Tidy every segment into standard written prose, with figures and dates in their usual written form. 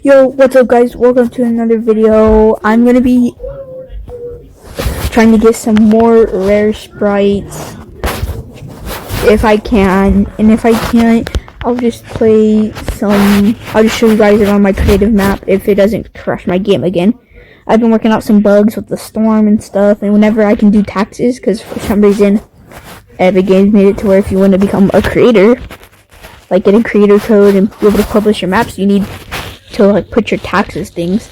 Yo, what's up guys? Welcome to another video. I'm gonna be trying to get some more rare sprites if I can, and if I can't, I'll just play I'll just show you guys around my creative map if it doesn't crash my game again. I've been working out some bugs with the storm and stuff, and whenever I can do taxes, because for some reason Epic Games made it to where if you want to become a creator, like get a creator code and be able to publish your maps, you need to like put your taxes things.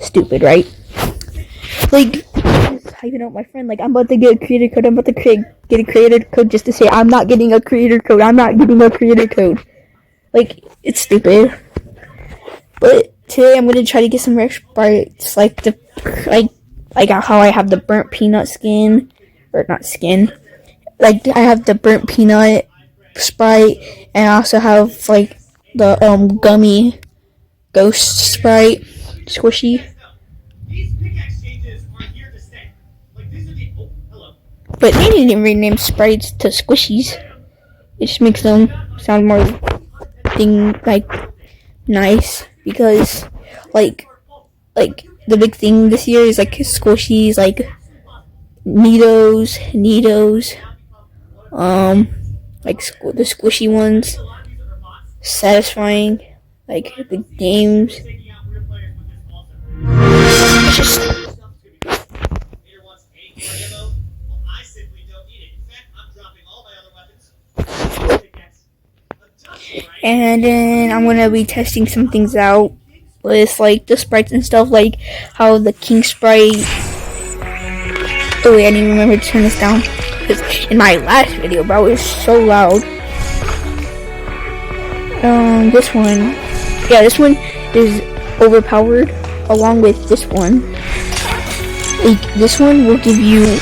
Stupid, right? Like, hyping out my friend, like I'm about to get a creator code, I'm about to get a creator code just to say I'm not getting a creator code, I'm not getting a creator code. Like, it's stupid. But today I'm gonna try to get some rare sprites, like how I have the burnt peanut skin, or not skin. Like I have the burnt peanut sprite, and I also have like the gummy ghost sprite, squishy. But they didn't rename sprites to squishies. It just makes them sound more nice, because like the big thing this year is like squishies, like Neatos, like the squishy ones, satisfying, like the games. It's just and then I'm gonna be testing some things out with like the sprites and stuff, like how the king sprite. Oh wait, I didn't remember to turn this down, because in my last video, bro, it was so loud. This one is overpowered, along with this one. Like, this one will give you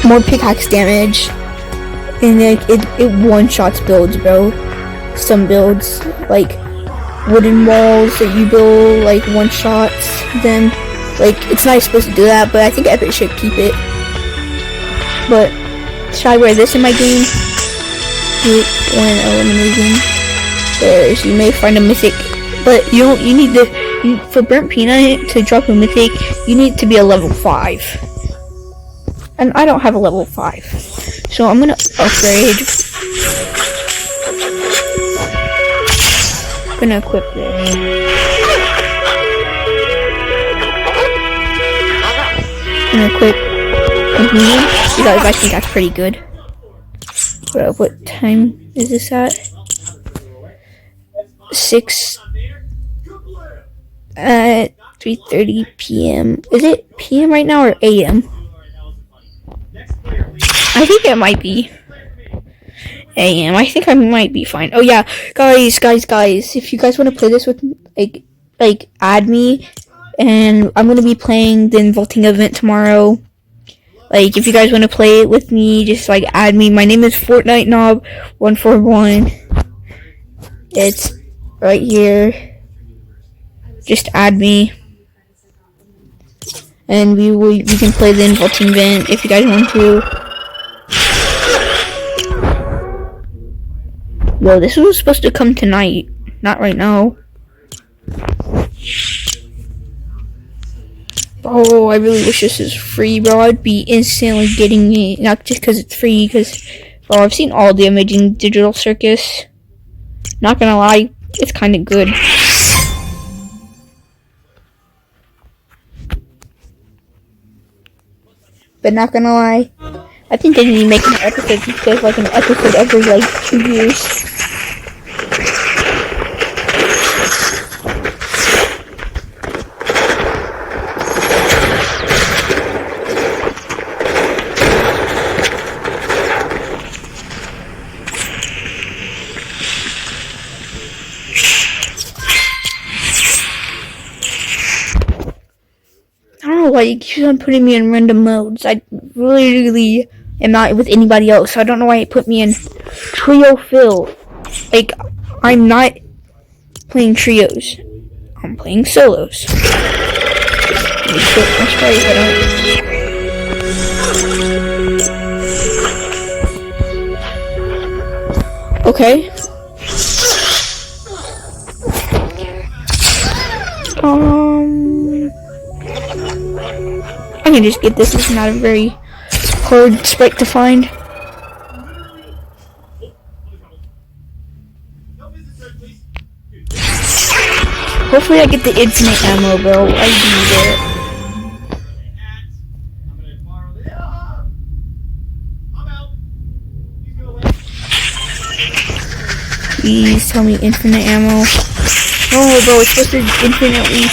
more pickaxe damage, and like it one-shots builds, bro. Some builds, like wooden walls that you build, like one-shots them. Like, it's not supposed to do that, but I think Epic should keep it. But should I wear this in my game? When eliminating, there's, you may find a mythic, but you need to, for burnt peanut to drop a mythic, you need to be a level 5. And I don't have a level 5, so I'm gonna upgrade. I'm gonna equip this. Because I think that's pretty good. What time is this at? 3:30 p.m. Is it p.m. right now or a.m.? I think it might be a.m. I think I might be fine. Oh yeah, guys, if you guys want to play this with like add me, and I'm gonna be playing the Involting event tomorrow. Like, if you guys want to play it with me, just like add me. My name is Fortnite Knob 141. It's right here. Just add me, and we can play the Involting event if you guys want to. Yo, this was supposed to come tonight, not right now. Oh, I really wish this is free, bro. I'd be instantly getting it. Not just because it's free, because, bro, I've seen all the Amazing Digital Circus. Not gonna lie, it's kind of good. But not gonna lie, I think they need to make an episode, because like an episode every like 2 years. Like, it keeps on putting me in random modes. I really am not with anybody else, so I don't know why it put me in trio fill. Like, I'm not playing trios, I'm playing solos. Let me quit my sprite, Okay. I can just get this. It's not a very hard sprite to find. Hopefully I get the infinite ammo, bro. I need it. Please tell me infinite ammo. No, bro, it's supposed to infinitely,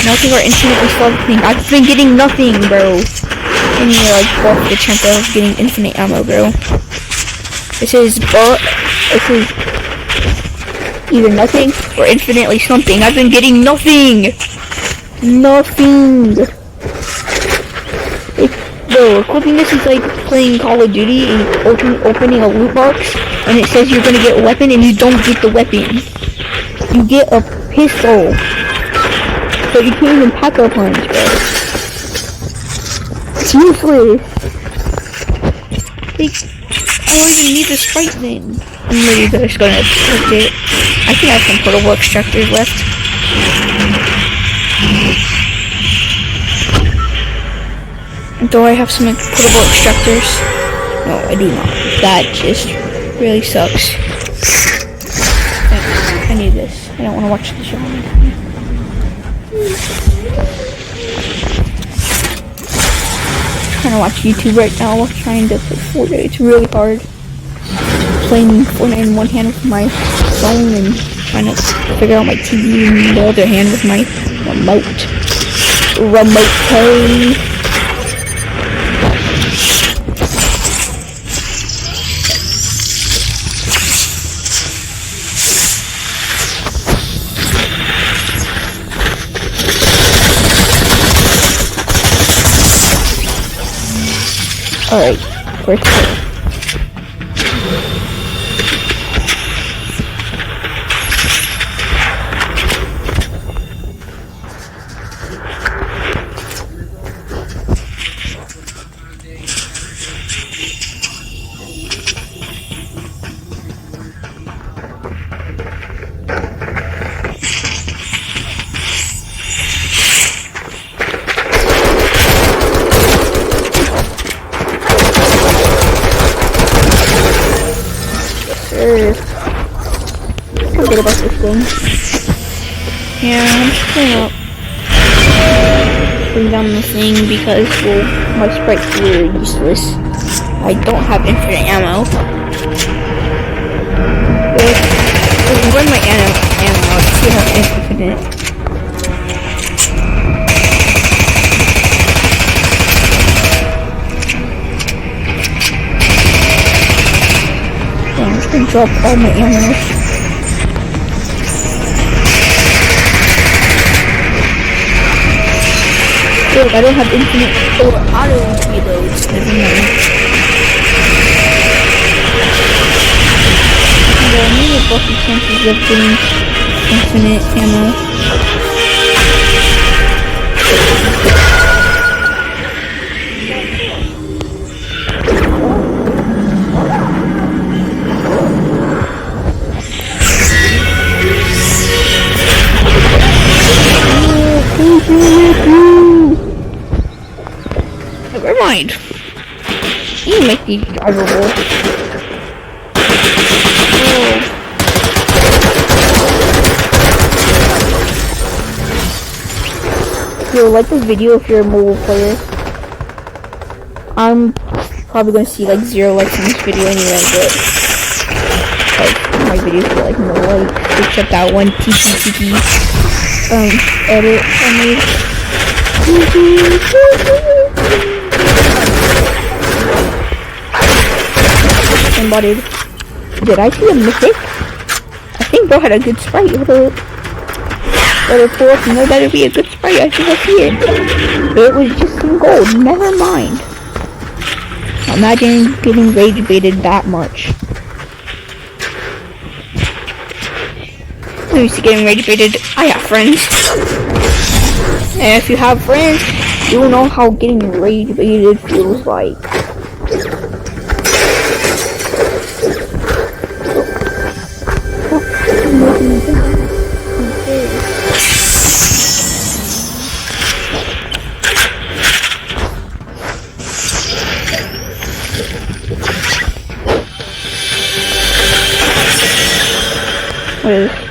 nothing or infinitely something. I've been getting nothing, bro. I need to like buff the chance of getting infinite ammo, bro. This is either nothing or infinitely something. I've been getting nothing. Nothing. Bro, equipping this is like playing Call of Duty and opening a loot box, and it says you're gonna get a weapon and you don't get the weapon. You get a pistol. But you can't even pack a punch, bro. It's useless. Like, I don't even need the sprite then. I'm really just gonna take it. I think I have some portable extractors left. Do I have some portable extractors? No, I do not. That just really sucks. I need this. I don't want to watch the show. I'm trying to watch YouTube right now while trying to play Fortnite. It's really hard. Playing Fortnite in one hand with my phone and trying to figure out my TV in the other hand with my remote. Remote play. Alright, where's it? Forget about this thing. Yeah, I'm just gonna bring down the thing because, well, my sprites are useless. I don't have infinite ammo. Well, run my ammo out to see how infinite. I'm just gonna drop all my ammo. Look, I don't have infinite or auto reloads. Never mind. I need a bunch of chances of getting infinite ammo. Never mind. You make these drivable. Oh. Yo, like this video if you're a mobile player. I'm probably gonna see like 0 likes in this video anyway, but like my videos get like no likes except that one TTTT edit I made. Embodied. Did I see a mythic? I think bro had a good sprite. Better pull up, no, better be a good sprite. I think I see it. It was just some gold. Never mind. Imagine getting rage baited that much. I'm used to getting rage baited. I have friends. And if you have friends, you will know how getting rage baited feels like. What is this?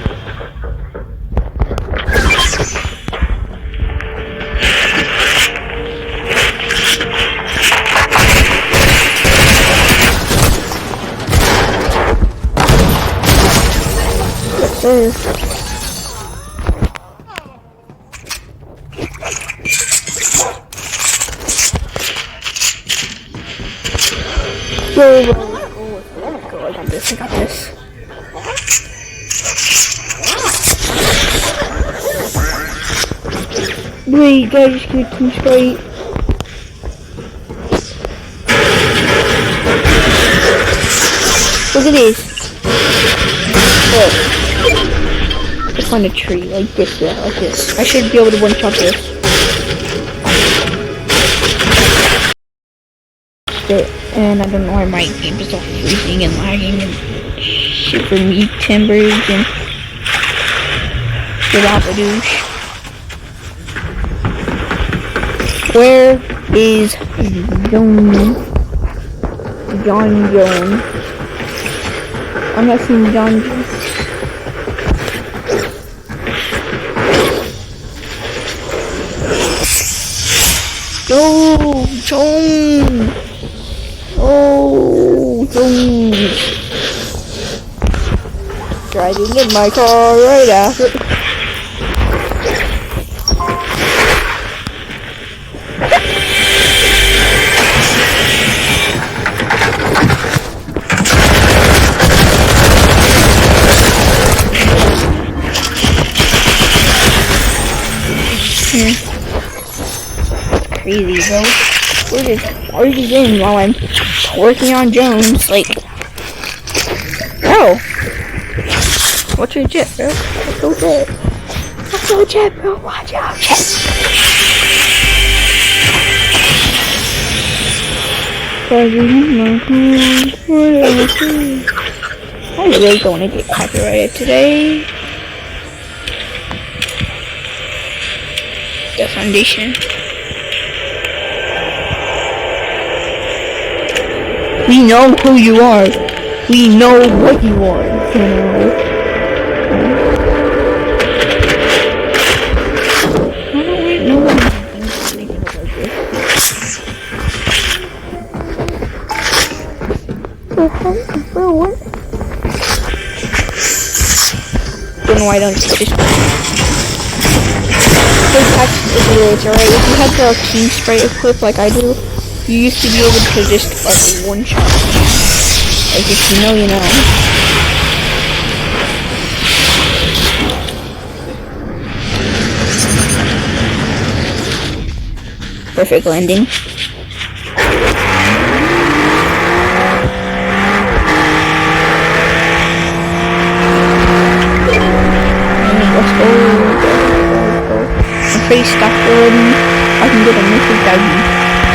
What's this? Whoa, whoa. Oh my god, I got this, I got this. Wait, did I just get too straight? Look at this. Look. It's on a tree, like this, yeah, like this. I should be able to one-shot this. And I don't know why my game is all freezing and lagging and shit for me, timbers and douche. Where is John? I'm not seeing John. Oh, John! Oh, Jones! Driving in my car right after. That's crazy, bro. We're just arguing while I'm working on Jones. Like, bro, what's your jet, bro? Let's go jet. Let's go jet, bro. Watch out, jet. I really don't want to get copyrighted today. The foundation. We know who you are. We know what you are. I don't really know what bro, what? Then why don't you just it's alright. If you had the King Sprite equip like I do, you used to be able to just like one shot. Like if you know, you know. Perfect landing. Let's go. I'm pretty stuck already. I can get a mythic doggy.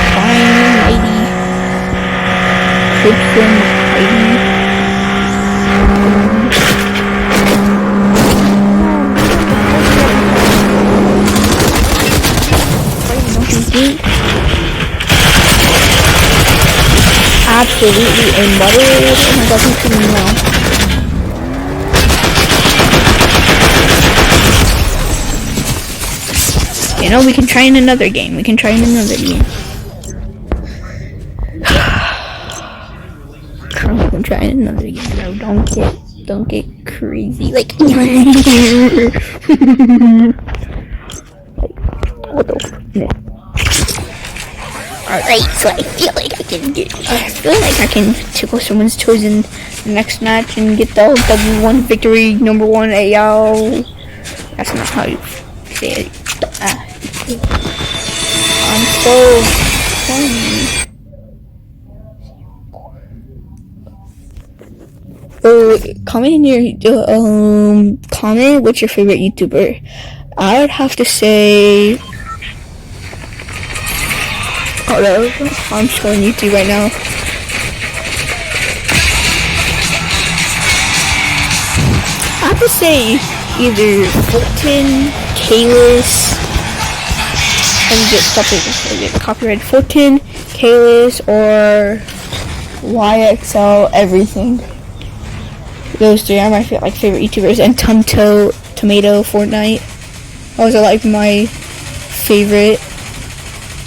Fine, lady. Crimson, lady. Absolutely a butter. Oh my god, he's killing me now. You know, we can try in another game. We can try in another game. We can try in another game. No, don't get crazy. Like, what the? No. Alright, so I feel like I can tickle someone's toes in the next match and get the W1 victory, number 1 AO. That's not how you say it. I'm so funny. Comment in your comment what's your favorite YouTuber. I would have to say, oh no, I'm scrolling YouTube right now. I have to say either Fulton, Kalis, and get copyrighted. Fulton, Kalis, or YXL everything. Those three are my favorite YouTubers, and Tomato, Fortnite. Those are like my favorite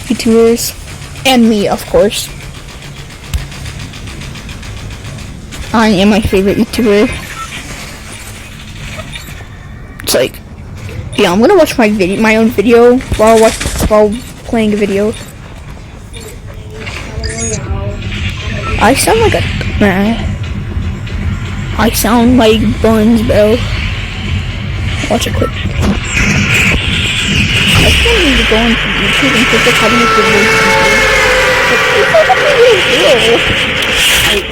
YouTubers, and me, of course. I am my favorite YouTuber. It's like, yeah, I'm gonna watch my own video while playing a video. I sound like a I sound like Buns, bro. Watch it quick. I still need to go on YouTube and pick up how to make videos. Like,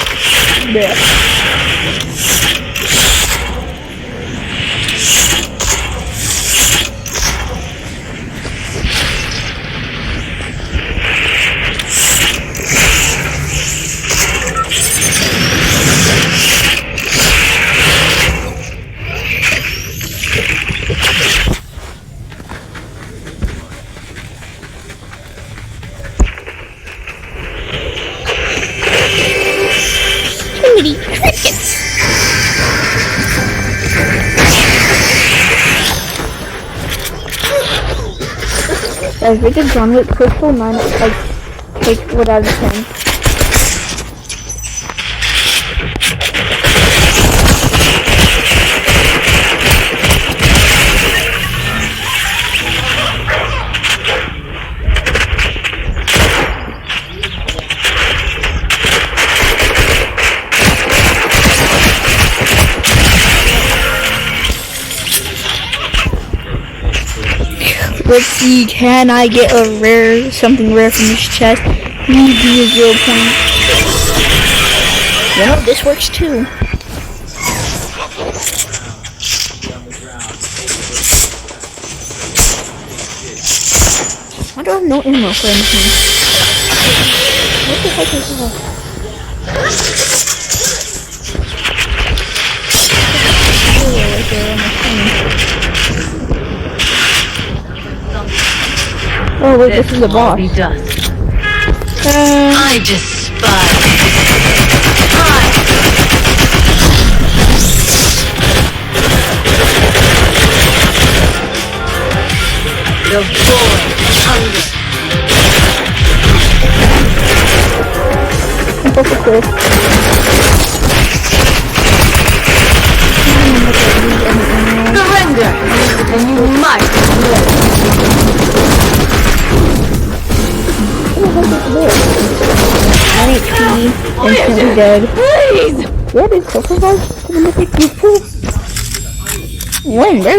crickets. Guys, rated John Wick Crystal 9, like what out of 10. Let's see, can I get something rare from this chest? Please be a 0 point. You know, this works too. Why do I have no ammo for anything? What the heck is this? Right there on my phone. Oh wait, this is the boss. I despise. The boy hunger. Surrender, and you might live. 9 HP, instantly dead. Please! What is sacrifice gonna make it useful? When, bro?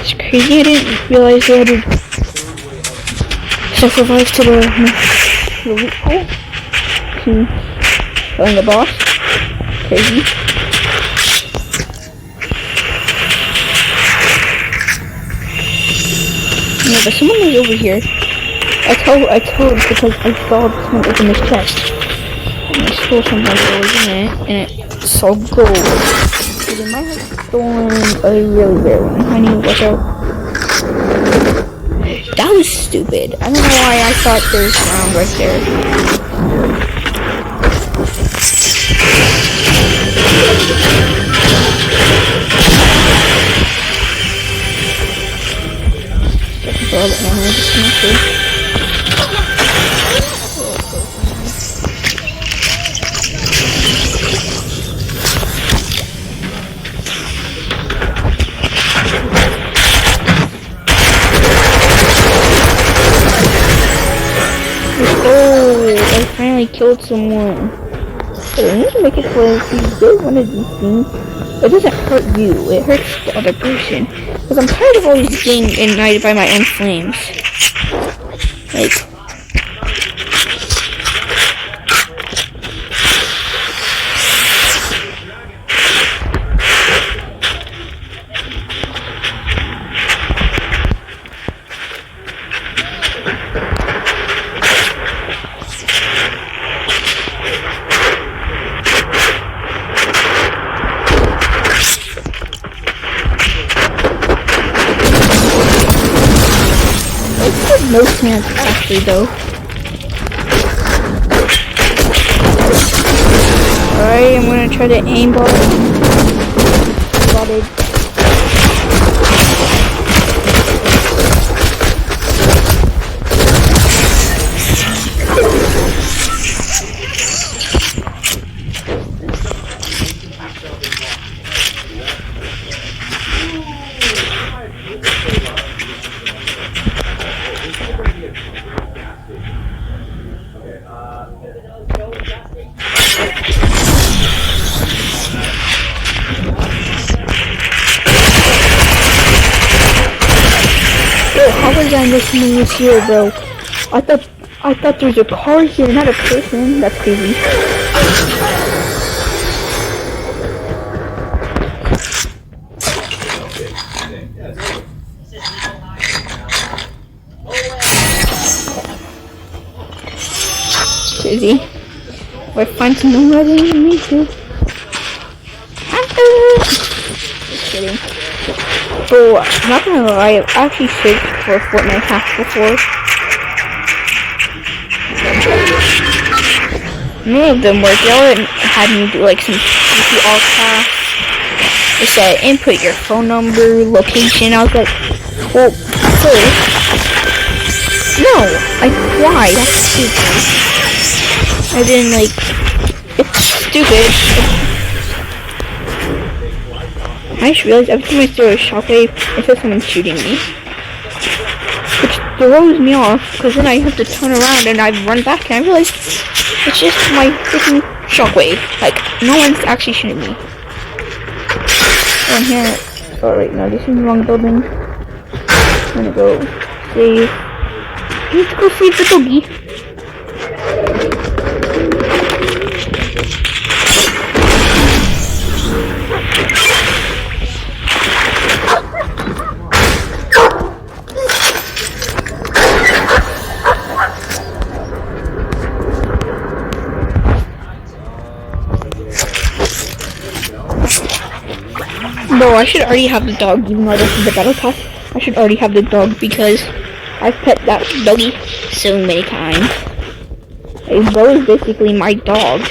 It's crazy, I didn't realize they had to sacrifice to the loophole to killing the boss. Crazy. No, but someone was over here. I told because I saw someone open this chest. And I stole something that was in it, and it saw gold. So they might have stolen a really rare one. I need to watch out. That was stupid. I don't know why I thought there was round right there. Oh, I finally killed someone. But I need to make it so if you do one of these things, it doesn't hurt you, it hurts the other person. Because I'm tired of always getting ignited by my own flames. Like, no chance, actually, though. Alright, I'm gonna try to aimbot it. Spotted. How was I listening this here, bro? I thought there was a car here, not a person. That's crazy. Crazy. If I find someone I didn't need to. Just kidding. So, I'm not gonna lie, I've actually searched for Fortnite hacks before. None of them worked. They all had me do like some all tasks. It said input your phone number, location. I was like, well, first, no, like why? That's stupid. I didn't like. It's stupid. I just realized every time I throw a shockwave, it says someone's shooting me. Which throws me off, because then I have to turn around and I run back and I realize it's just my freaking shockwave. Like, no one's actually shooting me. One here. Oh, wait, no, this is the wrong building. I'm gonna go save. I need to go save the doggy. Bro, I should already have the dog, even though this is the battle pass. I should already have the dog because I've pet that doggy so many times. Like, bro is basically my dog.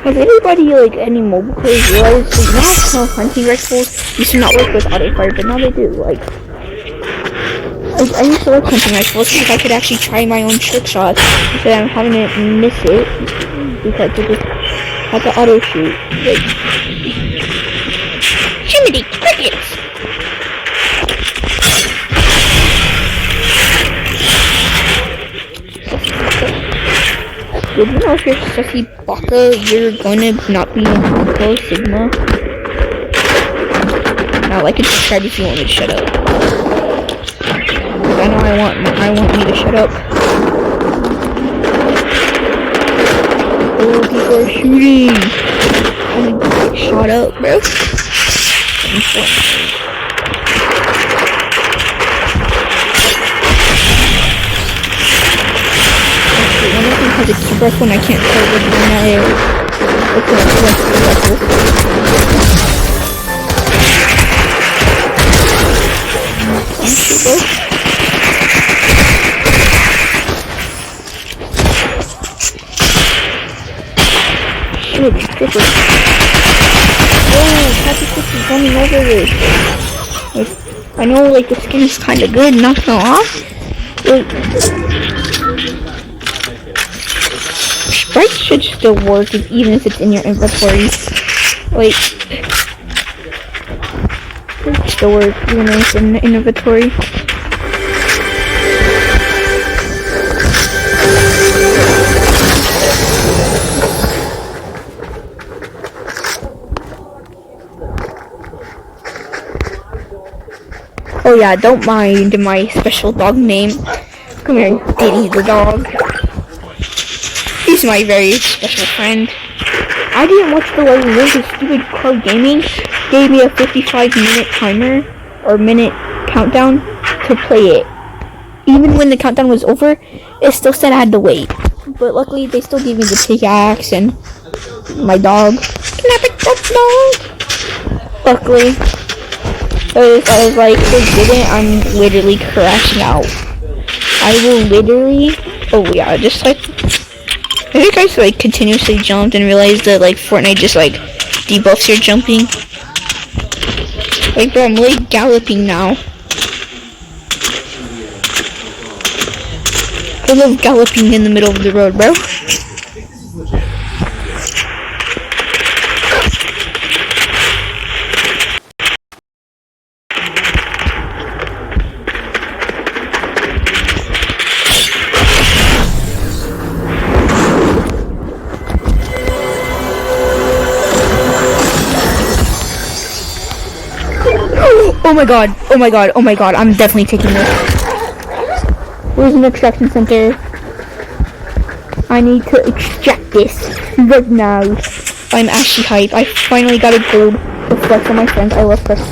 Has anybody, like, any mobile players realized that now hunting rifles used to not work with auto fire, but now they do, like... I used to like hunting rifles because I could actually try my own trick shots instead of having to miss it because it just had the auto shoot. Like, Jiminy Crickets! Did you know if you're Sussy Baka, you're gonna not be in Pro Sigma? Now, like and subscribe if you want me to shut up. I know I want me to shut up. Oh, people are shooting. I need to get shot up, bro. One of them has a key rifle and I can't tell which one that is. Okay, let's do that. Shoot, bro. Oh, Happy Six is running over this. Like, I know, like, the skin is kind of good, not gonna lie. Sprites should still work even if it's in your inventory. Like, it should still work even if it's in the inventory. Oh yeah, don't mind my special dog name. Come here, Diddy the dog. He's my very special friend. I didn't watch the way the stupid card gaming gave me a 55-minute timer or minute countdown to play it. Even when the countdown was over, it still said I had to wait. But luckily, they still gave me the pickaxe and my dog. Can I pick that dog? Luckily. I was like, forget it, I'm literally crashing out. I will literally, oh yeah, just like, have you guys like continuously jumped and realized that like Fortnite just like debuffs your jumping? Like bro, I'm really galloping now. I love galloping in the middle of the road, bro. Oh my god, oh my god, oh my god, I'm definitely taking this. Where's an extraction center? I need to extract this right now. I'm actually hyped. I finally got a gold to flex on my friends. I love flexing.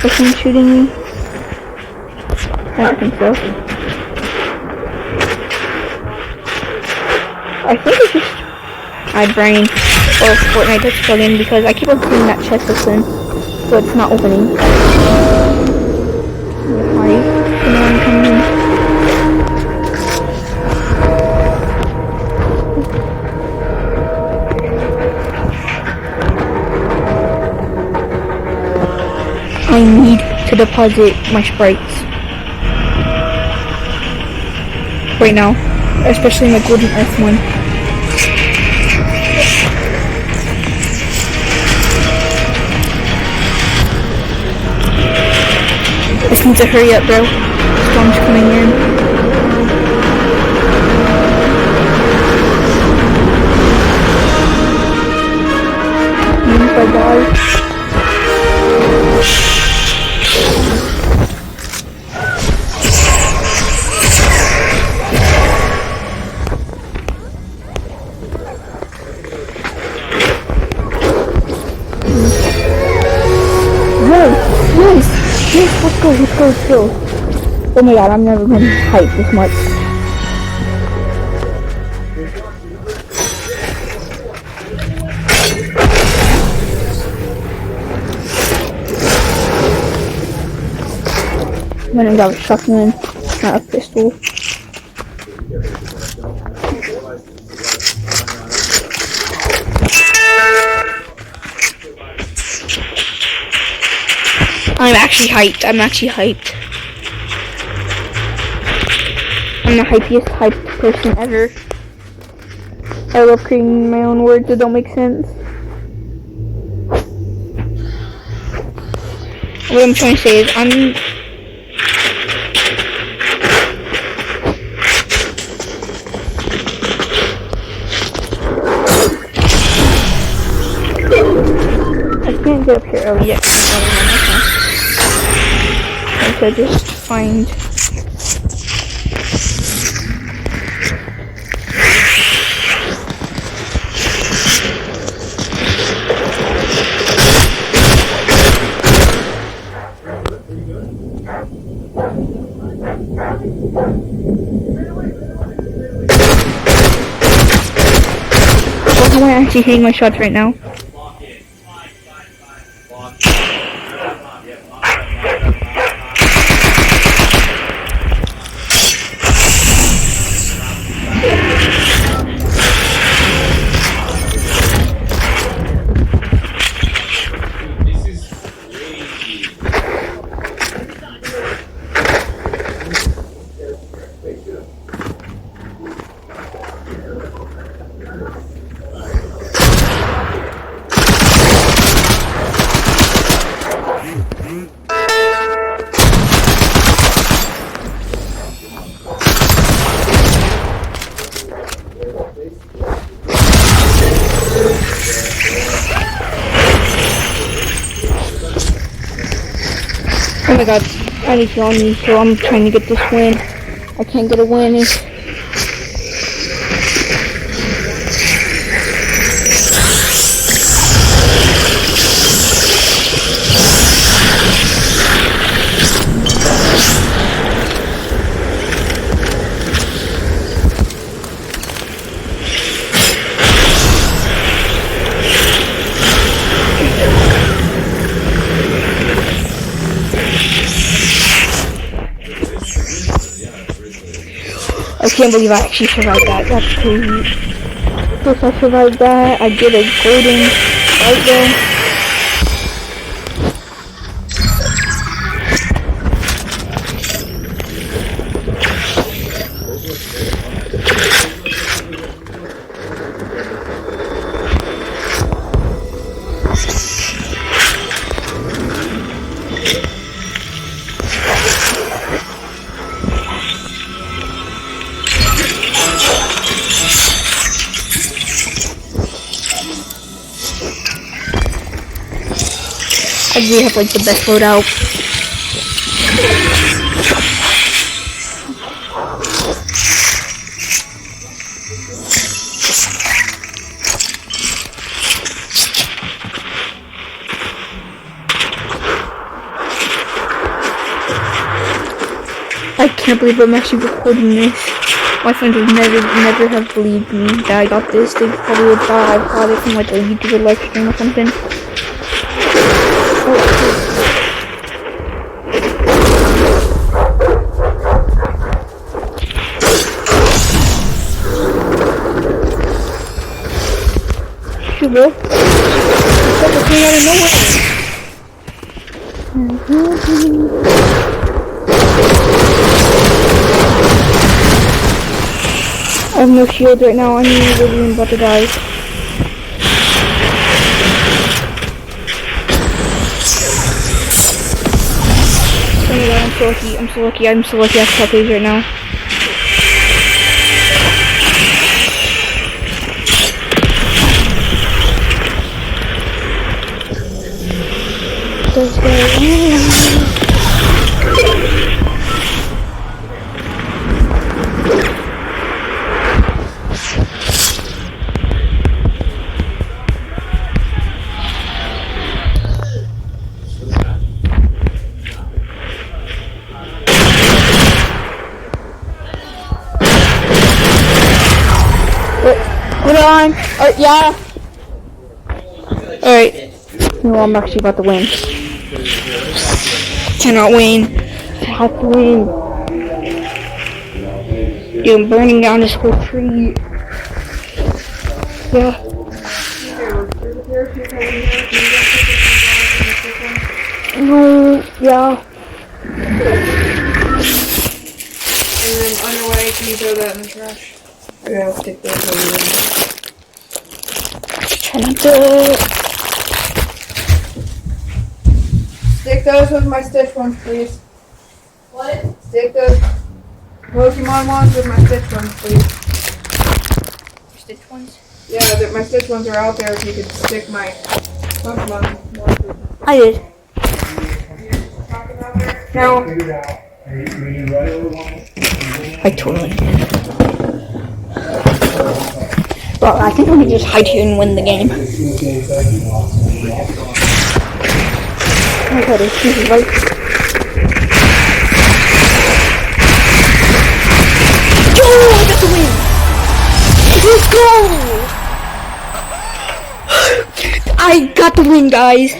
Is someone shooting me? I don't think so. I think it's just my brain or Fortnite that's struggling because I keep on seeing that chest open, but it's not opening. Hi, anyone coming in? I need to deposit my sprites right now, especially my golden earth one. I just need to hurry up, bro. Storm's coming in. Even if I die. Yes, let's go. Oh my god, I've never been hyped this much. When I got a shotgun, not a pistol. I'm actually hyped. I'm the hyped person ever. I love creating my own words that don't make sense. What I'm trying to say is I can't get up here. Oh yeah. To just find how am I actually hitting my shots right now? Oh my god, I need you on me, so I'm trying to get this win. I can't get a win. can't believe I actually survived that. That's crazy. If I survived that, I get a golden right there. I really have like the best loadout. I can't believe I'm actually recording this. My friends would never have believed me that I got this. They probably would thought I got it from like a YouTuber live stream or something. Bro. That came out of nowhere. I have no shield right now. I'm literally about to die. Oh my god, I'm so lucky. I'm so lucky. I'm so lucky I have puppies right now. Hold on. Yeah. Alright. No, I'm actually about to win. Cannot win. I have to win. Dude, I'm burning down this whole tree. Yeah. No, yeah. And then on your way, can you throw that in the trash? Yeah, I'll stick those over there. Try not to. Stick those with my Stitch ones, please. What? Stick those Pokemon ones with my Stitch ones, please. Stitch ones? Yeah, my Stitch ones are out there if you could stick my Pokemon ones with them. I did. No. I totally did. Well, I think we can just hide here and win the game. Oh my god, this is right. Yo, I got the win! Let's go! I got the win, guys.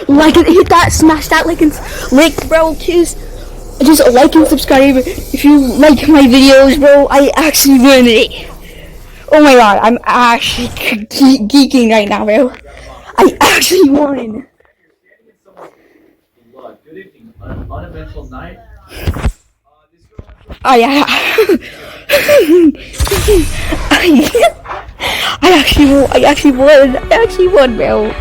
Like and hit that, smash that like bro, just like and subscribe if you like my videos, bro. I actually won it. Oh my god, I'm actually geeking right now, bro. I actually won. Good evening. Uneventful night. Oh yeah. I actually won, bro.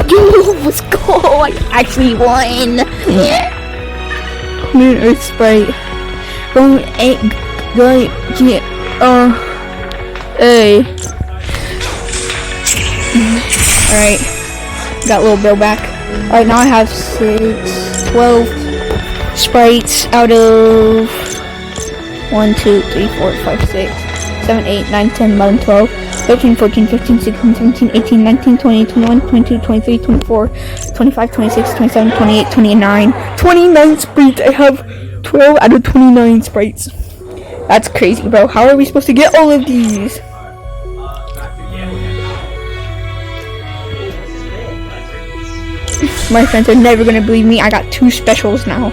Yo, let's go! I actually won! Moon Earth Sprite. Going Alright. Got little Bill back. Alright, now I have 12 sprites out of 1, 2, 3, 4, 5, 6, 7, 8, 9, 10, 11, 12, 13, 14, 15, 16, 17, 18, 19, 20, 21, 22, 23, 24, 25, 26, 27, 28, 29. 29 sprites! I have 12 out of 29 sprites. That's crazy, bro. How are we supposed to get all of these? My friends are never gonna believe me. I got 2 specials now.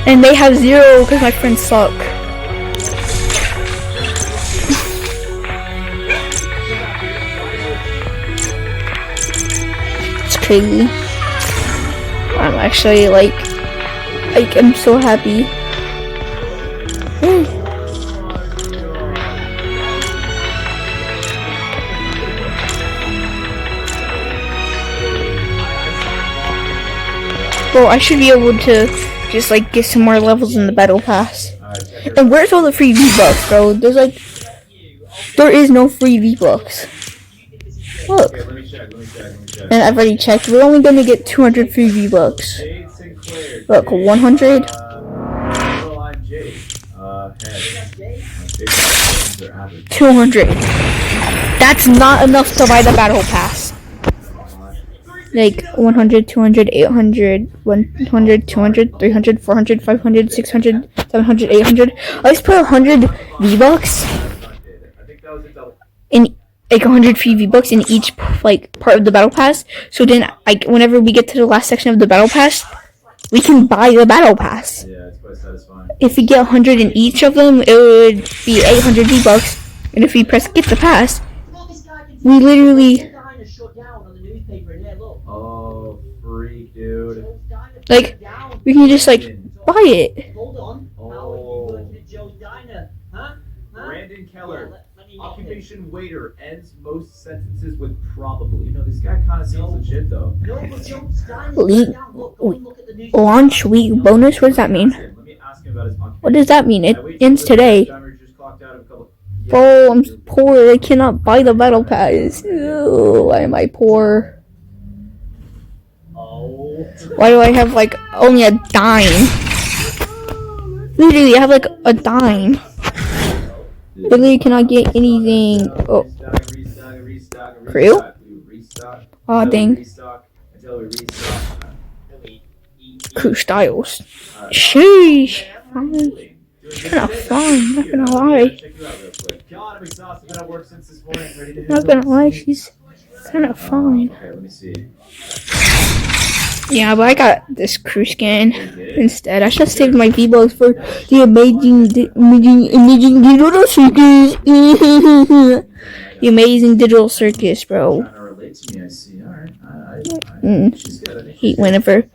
And they have 0 because my friends suck. It's crazy. I'm actually like I'm so happy. Bro, I should be able to just like get some more levels in the battle pass. And where's all the free V-Bucks, bro? There is no free V-Bucks. Look. Okay, let me check. And I've already checked. We're only gonna get 200 free V-Bucks. Jade Sinclair. Look, 100. Well, I'm Jade. Head. My favorite are average. 200. That's not enough to buy the battle pass. Like 100, 200, 800, 100, 200, 300, 400, 500, 600, 700, 800. Let's put 100 V-Bucks I think that was a double. in like 100 free V-Bucks in each like part of the battle pass. So then like whenever we get to the last section of the battle pass, we can buy the battle pass. Yeah, it's quite satisfying. If we get 100 in each of them, it would be 800 V-Bucks. And if we press get the pass, we literally Oh, freak, dude. like we can just like buy it. Oh. Brandon Keller. Occupation waiter ends most sentences with probably. You know, this guy kind of seems legit, though. Launch week bonus? What does that mean? Let me ask him about his occupation. What does that mean? It ends today. Bro, I'm poor. I cannot buy the battle pass. Ew, why am I poor? Why do I have like only a dime? Literally, I have like a dime. Literally cannot get anything. Oh, crew? Aw, dang. Crew styles. Sheesh. Kind of fun, not gonna lie. Not gonna lie, she's kind of fine. Okay, let me see. Yeah, but I got this crew skin instead. I should have saved my V-Bucks for the amazing digital circus. The amazing digital circus, bro. Trying to relate to me, I see. Alright. She's good. I think Hate whenever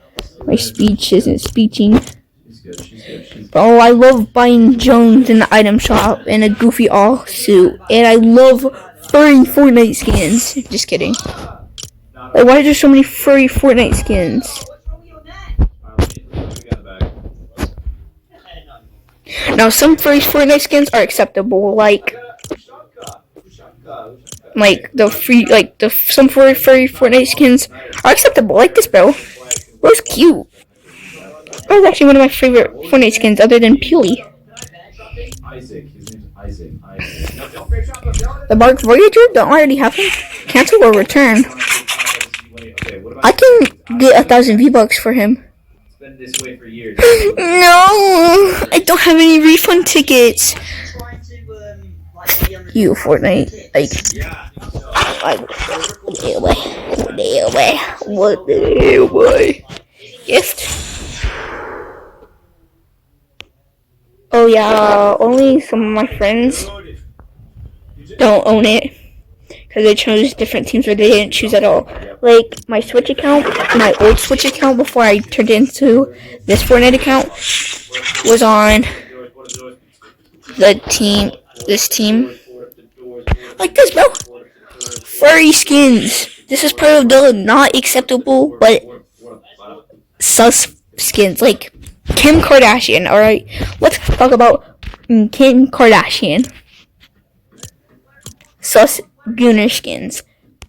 my speech isn't speeching. she's good. Bro, I love buying Jones in the item shop in a Goofy all suit, and I love furry Fortnite skins. Just kidding. Like, why are there so many furry Fortnite skins? Now, some furry Fortnite skins are acceptable, like the free, some furry Fortnite skins are acceptable, like this, bro. Bro's cute. Bro's actually one of my favorite Fortnite skins, other than Peely. Isaac. His name's Isaac. The Mark Voyager, don't I already have him? Cancel or return? I can get 1,000 V-Bucks for him. It's been this way for years. No, I don't have any refund tickets. You Fortnite, what the away. Gift. Oh yeah, only some of my friends don't own it because they chose different teams or they didn't choose at all. Like my Switch account, my old Switch account before I turned into this Fortnite account was on this team. Like this, bro. Furry skins. This is part of the not acceptable but sus skins. Like Kim Kardashian, alright? Let's talk about Kim Kardashian. Sus Gooner skins.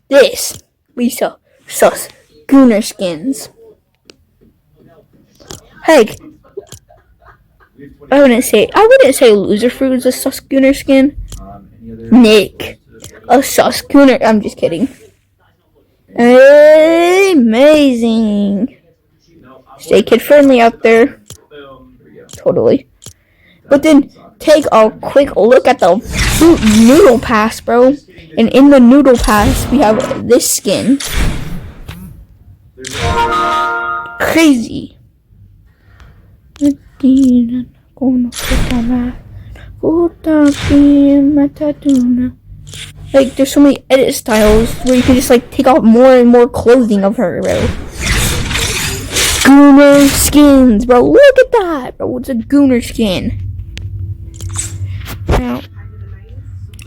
This, Lisa. Sus Gooner skins. Heck, I wouldn't say Loser Fruit is a sus Gooner skin. Nick, a sus Gooner. I'm just kidding. Amazing. Stay kid friendly out there. Totally. But then take a quick look at the Fruit Noodle Pass, bro. And in the Noodle Pass, we have this skin. Crazy. Like, there's so many edit styles where you can just like take off more and more clothing of her, bro. Gooner skins, bro. Look at that, bro. It's a Gooner skin. Now,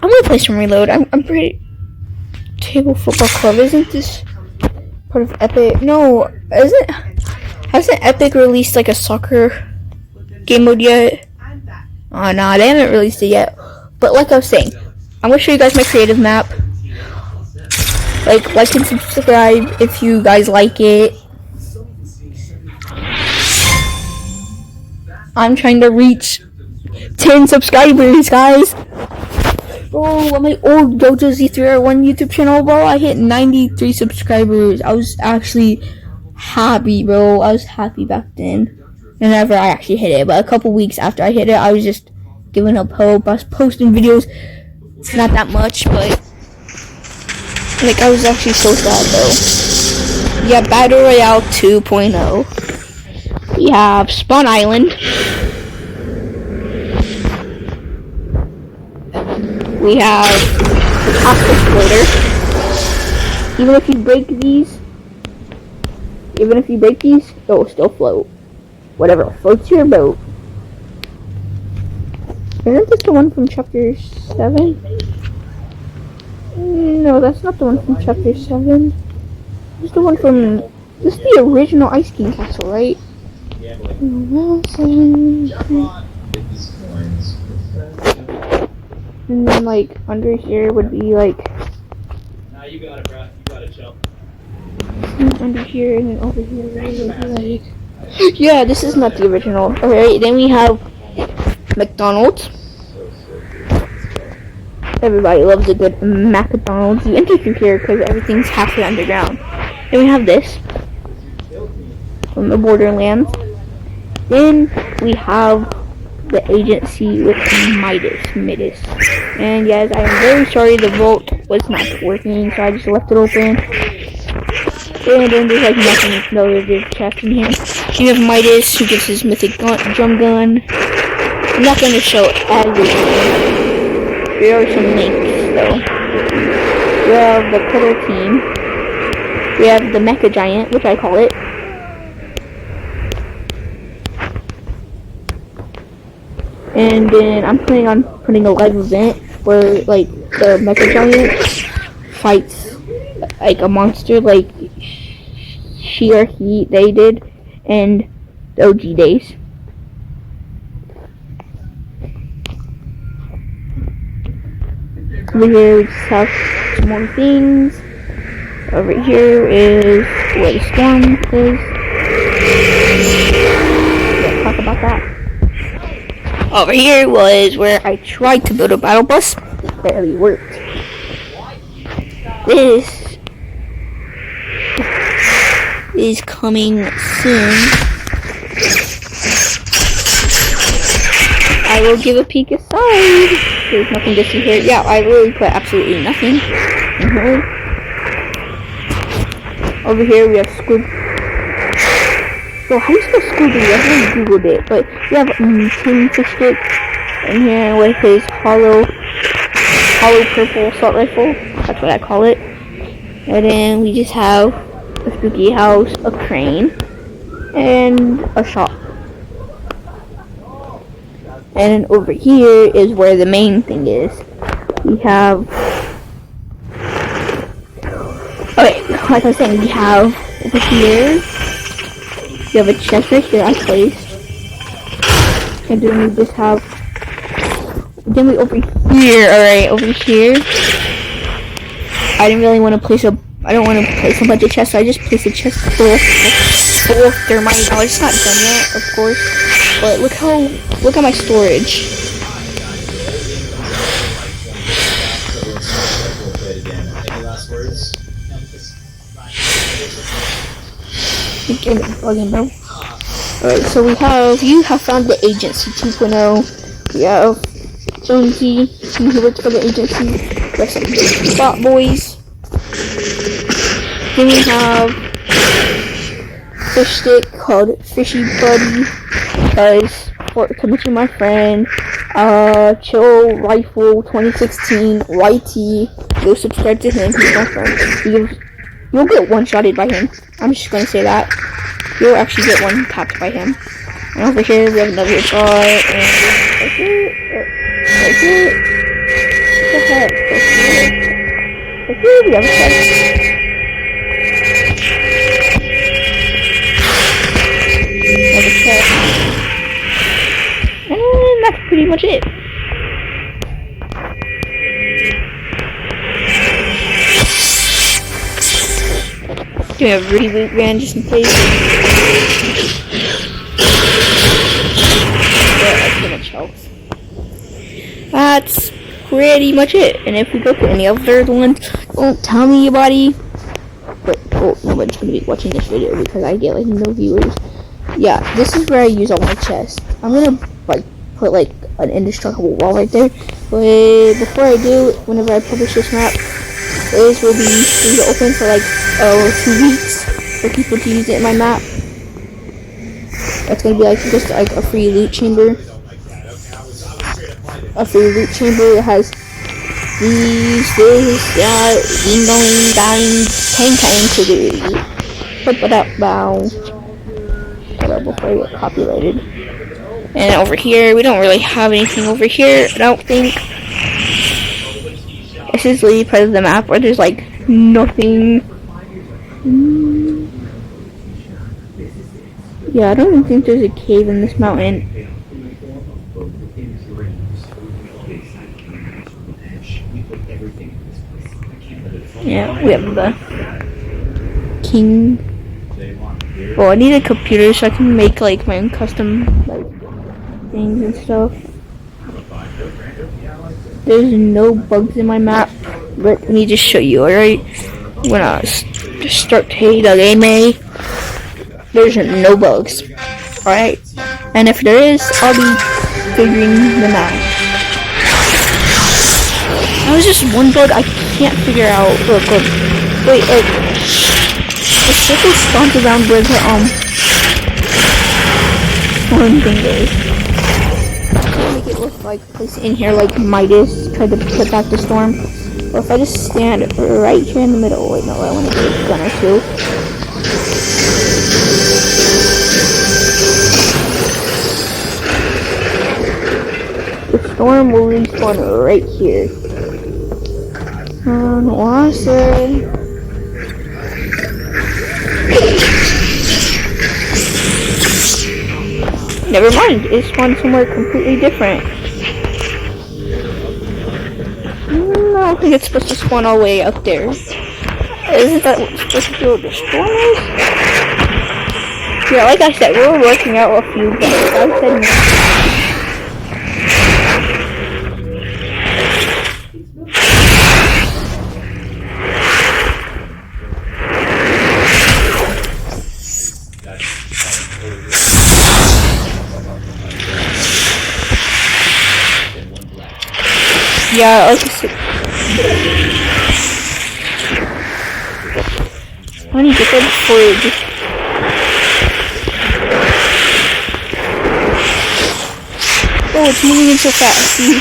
I'm gonna play some Reload. I'm pretty. Table Football Club. Isn't this part of Epic? No, hasn't Epic released like a soccer game mode yet? Oh, nah, they haven't released it yet. But like I was saying, I'm gonna show you guys my creative map. Like and subscribe if you guys like it. I'm trying to reach 10 subscribers, guys. Bro, on my old Dojo Z3R1 YouTube channel, bro, I hit 93 subscribers. I was actually happy, bro. I was happy back then. Whenever I actually hit it. But a couple weeks after I hit it, I was just giving up hope. I was posting videos. Not that much, but like I was actually so sad, though. Yeah, Battle Royale 2.0. We have Spawn Island. We have the Cost Exploder. Even if you break these, it will still float. Whatever floats your boat. Isn't this the one from chapter 7? No, that's not the one from chapter 7. This is the one from... This is the original Ice King Castle, right? And then, like, under here would be, like... Nah, you got it, bro. You got it, chill. Under here, and then over here, would be, like... Yeah, this is not the original. Alright, then we have McDonald's. Everybody loves a good McDonald's. You enter through here because everything's halfway underground. Then we have this from the Borderlands. Then we have the agency with Midas. And yes, I am very sorry the vault was not working, so I just left it open. And then there's like nothing, no there's chest in here. You have Midas, who gives his mythic drum gun. I'm not going to show everything. There are some links, though. We have the Cuddle Team. We have the Mecha Giant, which I call it. And then I'm planning on putting a live event where, like, the Mecha Giant fights, like, a monster, like she or they did in the OG days. Over here we just have some more things. Over here is where the storm is. Let's talk about that. Over here was where I tried to build a battle bus. It barely worked. This is coming soon. I will give a peek aside. There's nothing to see here. Yeah, I really put absolutely nothing in here. Over here we have Squib. So how do you spell Scooby? I haven't googled it, but we have Tim Fishstick in here with his hollow purple assault rifle. That's what I call it. And then we just have a spooky house, a crane, and a shop. And over here is where the main thing is. We have... Okay, like I was saying, we have over here... We have a chest right here I placed. And then we just have... Then we over here, alright, over here... I didn't really want to place a... I don't want to place a bunch of chests, so I just placed a chest full of thermite. Now it's not done yet, of course. But look at my storage. Get it bugging, bro. Alright, so you have found the agency 2.0. We have Jonesy, who works for the agency. We have some bot boys. Then we have fish stick called Fishy Buddy. Guys, coming to my friend, Chill Rifle 2016 YT. Go subscribe to him. He's my friend. You'll get one-shotted by him. I'm just gonna say that. You'll actually get one tapped by him. And over here we have another guy, and right here. What the heck? Right here we have a chest. And that's pretty much it. Do a reboot van just in case. That's pretty much it. And if we go to any other ones, don't tell me, buddy. But nobody's gonna be watching this video because I get like no viewers. Yeah, this is where I use all my chests. I'm gonna like put like an indestructible wall right there. But before I do, whenever I publish this map, this will be free to open for like 2 weeks for people to use it in my map. That's gonna be like just like a free loot chamber. A free loot chamber that has these, going, tang to do. Put that bow. Before I get copyrighted. And over here, we don't really have anything over here, I don't think. This is literally part of the map where there's like nothing. Yeah, I don't even think there's a cave in this mountain. Yeah, we have the king. Well, I need a computer so I can make like my own custom like things and stuff. There's no bugs in my map. Let me just show you, alright? When I just start the game, there's no bugs. Alright? And if there is, I'll be figuring them out. That was just one bug I can't figure out. Look. Wait, the circle spawns around where the one thing is. Make it look like place in here like Midas tried to put back the storm. Or if I just stand right here in the middle. Wait, no, I want to get a gun or two. The storm will respawn right here. Awesome. Never mind, it spawned somewhere completely different. I don't think it's supposed to spawn all the way up there. Isn't that what it's supposed to do with the storm is? Yeah, like I said, we're working out a few bugs. I said no. Yeah, like I said. I need to get that before it just... Oh, it's moving in so fast. See?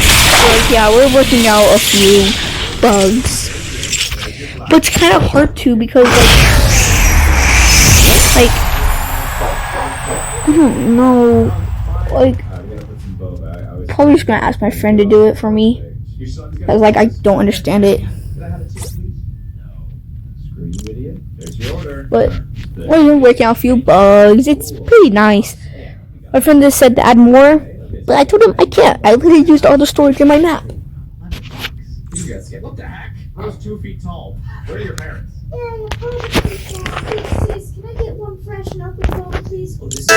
So, yeah, we're working out a few bugs. But it's kind of hard to because, like, I don't know. Like, probably just gonna ask my friend to do it for me. Cause like I don't understand it. But we're working out a few bugs. It's pretty nice. My friend just said to add more, but I told him I can't. I literally used all the storage in my map. What the heck? I was 2 feet tall. Where are your parents? Can I get one fresh milk with boba, please? Oh, this is no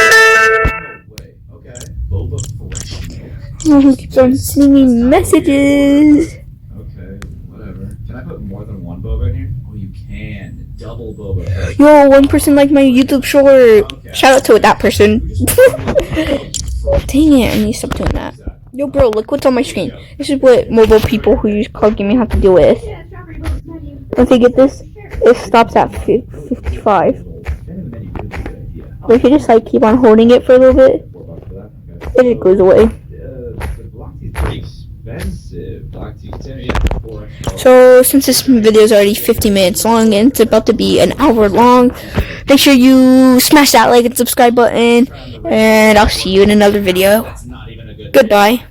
way. Okay. Boba fresh milk. Oh, who keeps on sending me messages? Okay, whatever. Can I put more than one boba in here? Oh, you can. Double boba. Yo, one person liked my YouTube short. Okay. Shout out to that person. Dang it, I need to stop doing that. Yo, bro, look what's on my screen. This is what mobile people who use cloud gaming have to deal with. Don't they get this? it stops at 55. And in the menu, really good idea. But if you just like keep on holding it for a little bit, $4 for that. Okay. it just goes away. The block tea's pretty expensive. Block tea's 10, yeah, 4 extra. So since this video is already 50 minutes long and it's about to be an hour long, make sure you smash that like and subscribe button, and I'll see you in another video. That's not even a good Goodbye.